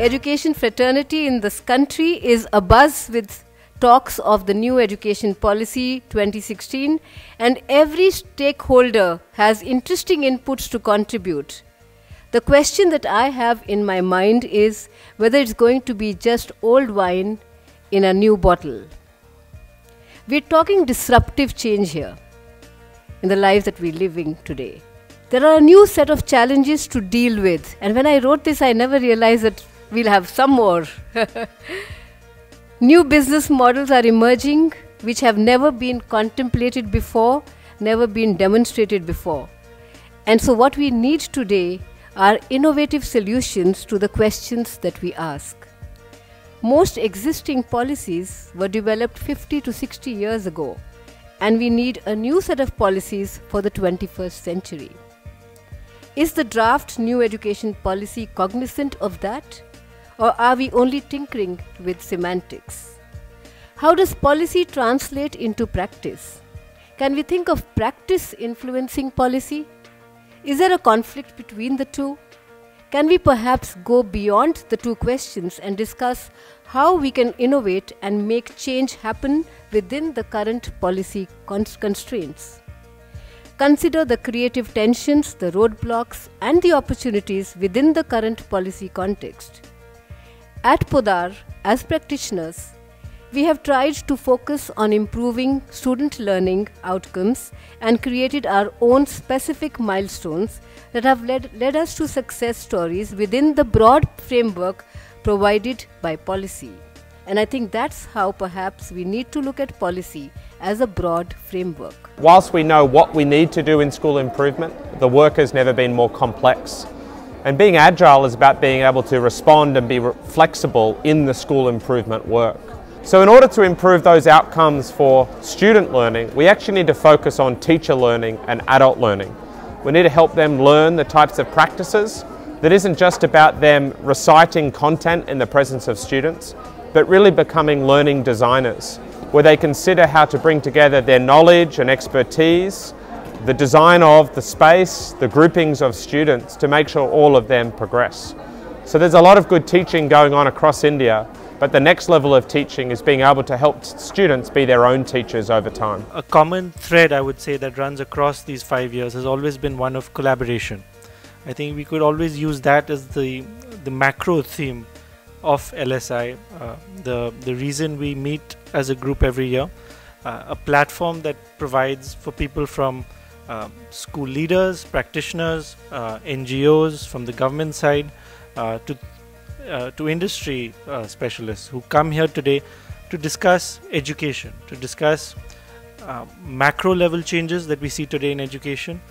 education fraternity in this country is abuzz with talks of the new education policy 2016, and every stakeholder has interesting inputs to contribute. The question that I have in my mind is whether it's going to be just old wine in a new bottle. We're talking disruptive change here in the lives that we're living today. There are a new set of challenges to deal with, and when I wrote this, I never realized that we'll have some more. New business models are emerging which have never been contemplated before, never been demonstrated before. And so what we need today are innovative solutions to the questions that we ask. Most existing policies were developed 50 to 60 years ago, and we need a new set of policies for the 21st century. Is the draft new education policy cognizant of that? Or are we only tinkering with semantics? How does policy translate into practice? Can we think of practice influencing policy? Is there a conflict between the two? Can we perhaps go beyond the two questions and discuss how we can innovate and make change happen within the current policy constraints? Consider the creative tensions, the roadblocks, and the opportunities within the current policy context. At Podar, as practitioners, we have tried to focus on improving student learning outcomes and created our own specific milestones that have led us to success stories within the broad framework provided by policy. And I think that's how perhaps we need to look at policy as a broad framework. Whilst we know what we need to do in school improvement, the work has never been more complex. And being agile is about being able to respond and be flexible in the school improvement work. So in order to improve those outcomes for student learning, we actually need to focus on teacher learning and adult learning. We need to help them learn the types of practices that isn't just about them reciting content in the presence of students, but really becoming learning designers, where they consider how to bring together their knowledge and expertise, the design of the space, the groupings of students to make sure all of them progress. So there's a lot of good teaching going on across India, but the next level of teaching is being able to help students be their own teachers over time. A common thread, I would say, that runs across these 5 years has always been one of collaboration. I think we could always use that as the macro theme of LSI, the reason we meet as a group every year, a platform that provides for people from school leaders, practitioners, NGOs, from the government side, to industry specialists who come here today to discuss education, to discuss macro level changes that we see today in education,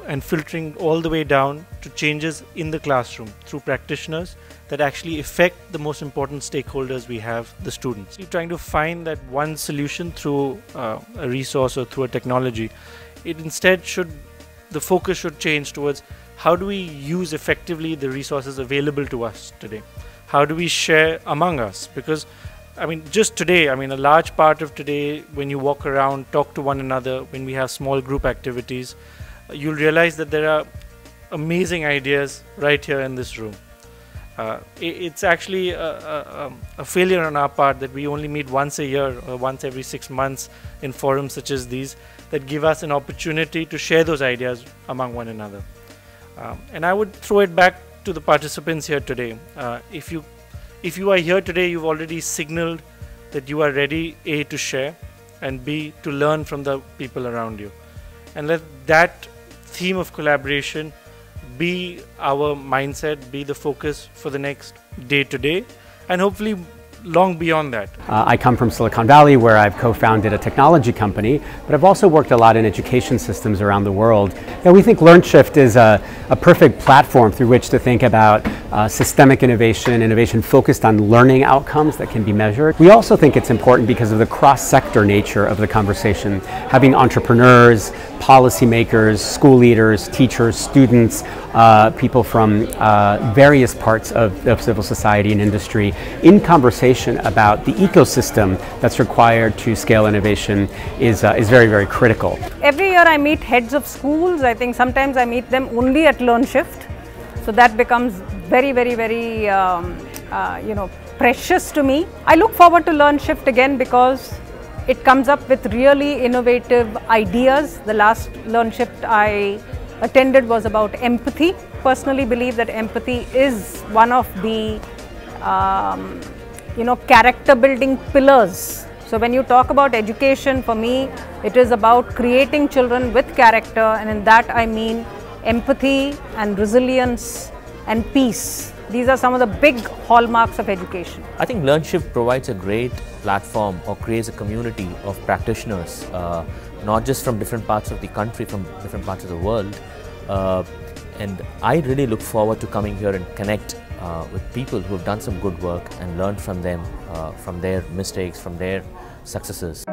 and filtering all the way down to changes in the classroom through practitioners that actually affect the most important stakeholders we have, the students. You're trying to find that one solution through a resource or through a technology. It instead the focus should change towards how do we use effectively the resources available to us today? How do we share among us? Because just today, a large part of today, when you walk around, talk to one another, when we have small group activities, you'll realize that there are amazing ideas right here in this room. It's actually a failure on our part that we only meet once a year or once every 6 months in forums such as these that give us an opportunity to share those ideas among one another. And I would throw it back to the participants here today. If you are here today, you've already signaled that you are ready, A, to share, and B, to learn from the people around you. And let that theme of collaboration be our mindset, be the focus for the next day to day, and hopefully long beyond that. I come from Silicon Valley, where I've co-founded a technology company, but I've also worked a lot in education systems around the world. And we think LearnShift is a perfect platform through which to think about systemic innovation focused on learning outcomes that can be measured. We also think it's important because of the cross-sector nature of the conversation, having entrepreneurs, policymakers, school leaders, teachers, students, people from various parts of civil society and industry in conversation about the ecosystem that's required to scale innovation is very, very critical. Every year I meet heads of schools. I think sometimes I meet them only at LearnShift. So that becomes very, very, very, precious to me. I look forward to LearnShift again because it comes up with really innovative ideas. The last LearnShift I attended was about empathy. Personally believe that empathy is one of the character building pillars. So when you talk about education, for me it is about creating children with character, and in that I mean empathy and resilience and peace. These are some of the big hallmarks of education. I think LearnShift provides a great platform or creates a community of practitioners, not just from different parts of the country, from different parts of the world. And I really look forward to coming here and connect with people who have done some good work and learn from them, from their mistakes, from their successes.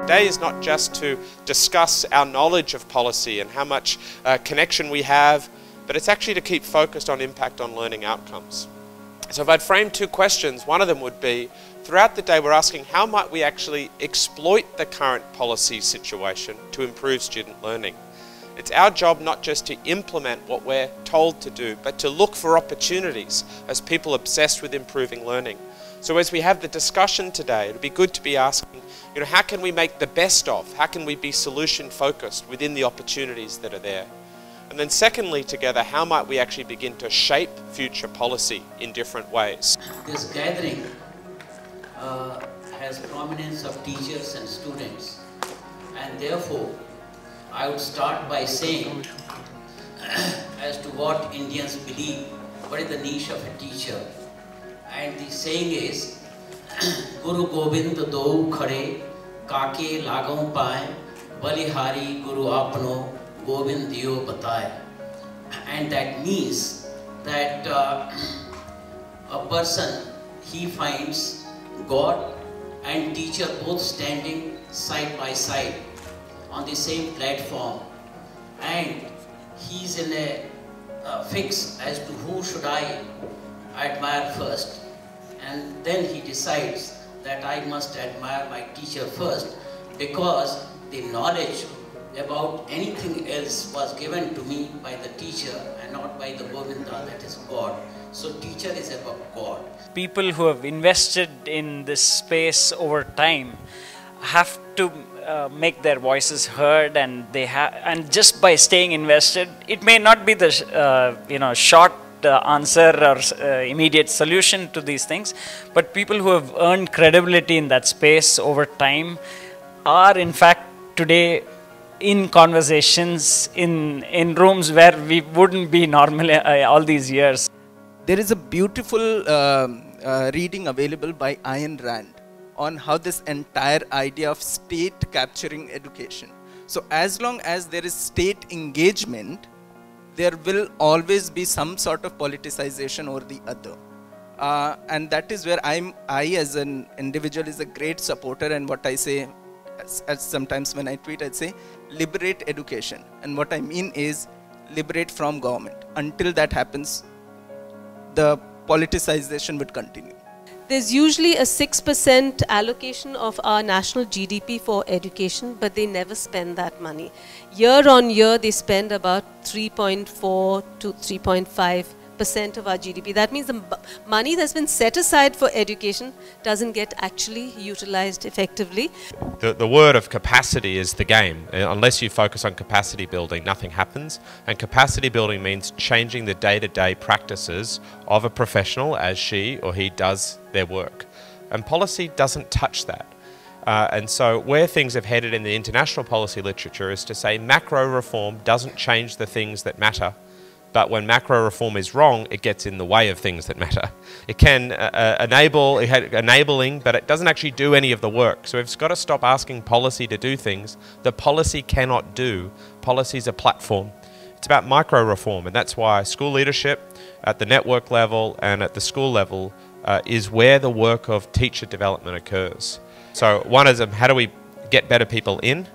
Today is not just to discuss our knowledge of policy and how much connection we have, but it's actually to keep focused on impact on learning outcomes. So if I'd frame two questions, one of them would be, throughout the day we're asking how might we actually exploit the current policy situation to improve student learning. It's our job not just to implement what we're told to do, but to look for opportunities as people obsessed with improving learning. So as we have the discussion today, it would be good to be asking, how can we make the best of, how can we be solution focused within the opportunities that are there? And then secondly, together, how might we actually begin to shape future policy in different ways? This gathering has prominence of teachers and students, and therefore I would start by saying as to what Indians believe, what is the niche of a teacher. And the saying is, Guru Gobind do khade, kake lagau pae, balihari Guru apno, Gobind diyo bataye. And that means that a person, he finds God and teacher both standing side by side on the same platform, and he's in a fix as to who should I admire first, and then he decides that I must admire my teacher first, because the knowledge about anything else was given to me by the teacher and not by the Govinda, that is God. So teacher is about God. People who have invested in this space over time have to make their voices heard, and and just by staying invested, it may not be the short answer or immediate solution to these things, but people who have earned credibility in that space over time are in fact today in conversations in rooms where we wouldn't be normally all these years. There is a beautiful reading available by Ayn Rand on how this entire idea of state capturing education. So as long as there is state engagement, there will always be some sort of politicization or the other. And that is where I as an individual is a great supporter, and what I say, as sometimes when I tweet, I'd say, liberate education. And what I mean is liberate from government. Until that happens, the politicization would continue. There's usually a 6% allocation of our national GDP for education, but they never spend that money. Year on year, they spend about 3.4 to 3.5% of our GDP. That means the money that's been set aside for education doesn't get actually utilized effectively. The word of capacity is the game. Unless you focus on capacity building, nothing happens. And capacity building means changing the day-to-day practices of a professional as she or he does their work. And policy doesn't touch that. And so where things have headed in the international policy literature is to say macro reform doesn't change the things that matter, but when macro reform is wrong, it gets in the way of things that matter. It can enabling, but it doesn't actually do any of the work. So we've got to stop asking policy to do things the policy cannot do. Policy is a platform. It's about micro reform, and that's why school leadership at the network level and at the school level is where the work of teacher development occurs. So one is how do we get better people in?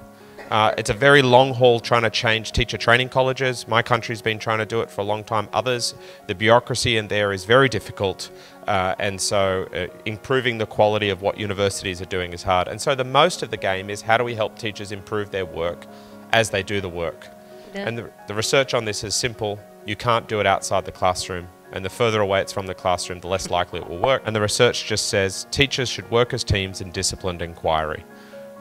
It's a very long haul trying to change teacher training colleges. My country's been trying to do it for a long time. Others, the bureaucracy in there is very difficult, and so improving the quality of what universities are doing is hard. And so the most of the game is how do we help teachers improve their work as they do the work. Yeah. And the research on this is simple. You can't do it outside the classroom. And the further away it's from the classroom, the less likely it will work. And the research just says teachers should work as teams in disciplined inquiry.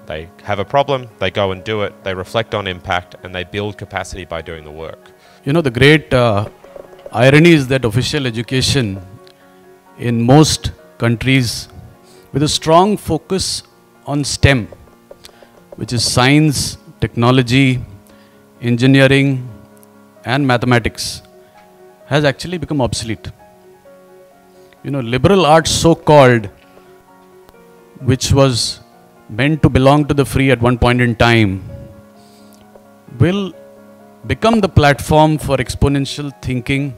They have a problem, they go and do it, they reflect on impact, and they build capacity by doing the work. You know, the great irony is that official education in most countries with a strong focus on STEM, which is science, technology, engineering, and mathematics, has actually become obsolete. You know, liberal arts so-called, which was meant to belong to the free at one point in time, will become the platform for exponential thinking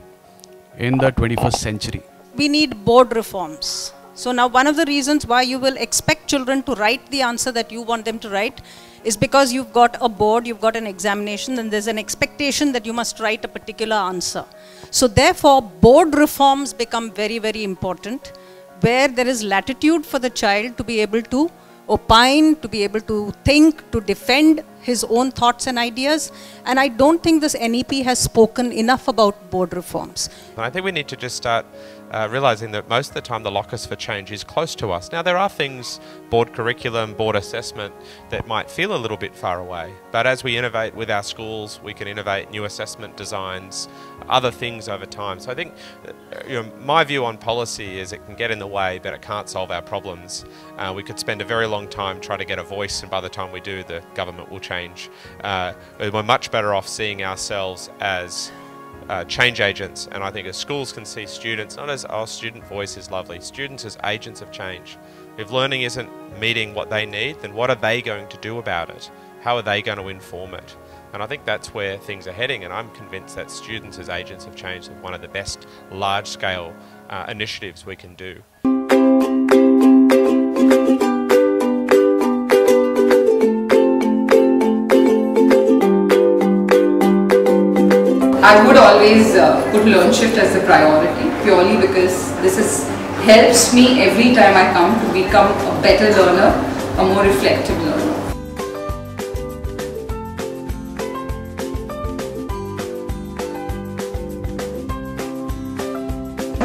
in the 21st century. We need board reforms. So now one of the reasons why you will expect children to write the answer that you want them to write is because you've got a board, you've got an examination, and there's an expectation that you must write a particular answer. So therefore, board reforms become very, very important, where there is latitude for the child to be able to opine, to be able to think, to defend his own thoughts and ideas. And I don't think this NEP has spoken enough about board reforms. I think we need to just start realising that most of the time the locus for change is close to us. Now there are things, board curriculum, board assessment, that might feel a little bit far away. But as we innovate with our schools, we can innovate new assessment designs, other things over time. So I think my view on policy is it can get in the way, but it can't solve our problems. We could spend a very long time trying to get a voice, and by the time we do, the government will change. We're much better off seeing ourselves as change agents, and I think as schools can see students not as, oh, student voice is lovely, students as agents of change. If learning isn't meeting what they need, then what are they going to do about it? How are they going to inform it? And I think that's where things are heading, and I'm convinced that students as agents of change is one of the best large-scale initiatives we can do. I would always put LearnShift as a priority, purely because this helps me every time I come to become a better learner, a more reflective learner.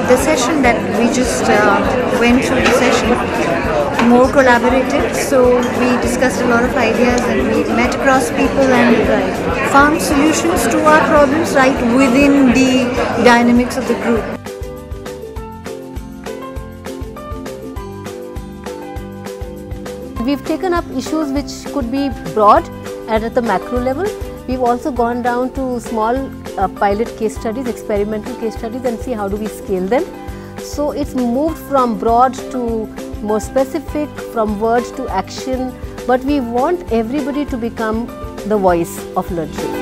The session that we just went through the session, more collaborative, so we discussed a lot of ideas and we met across people and found solutions to our problems right within the dynamics of the group. We've taken up issues which could be broad and at the macro level. We've also gone down to small pilot case studies, experimental case studies, and see how do we scale them. So it's moved from broad to more specific, from word to action, but we want everybody to become the voice of LearnShift.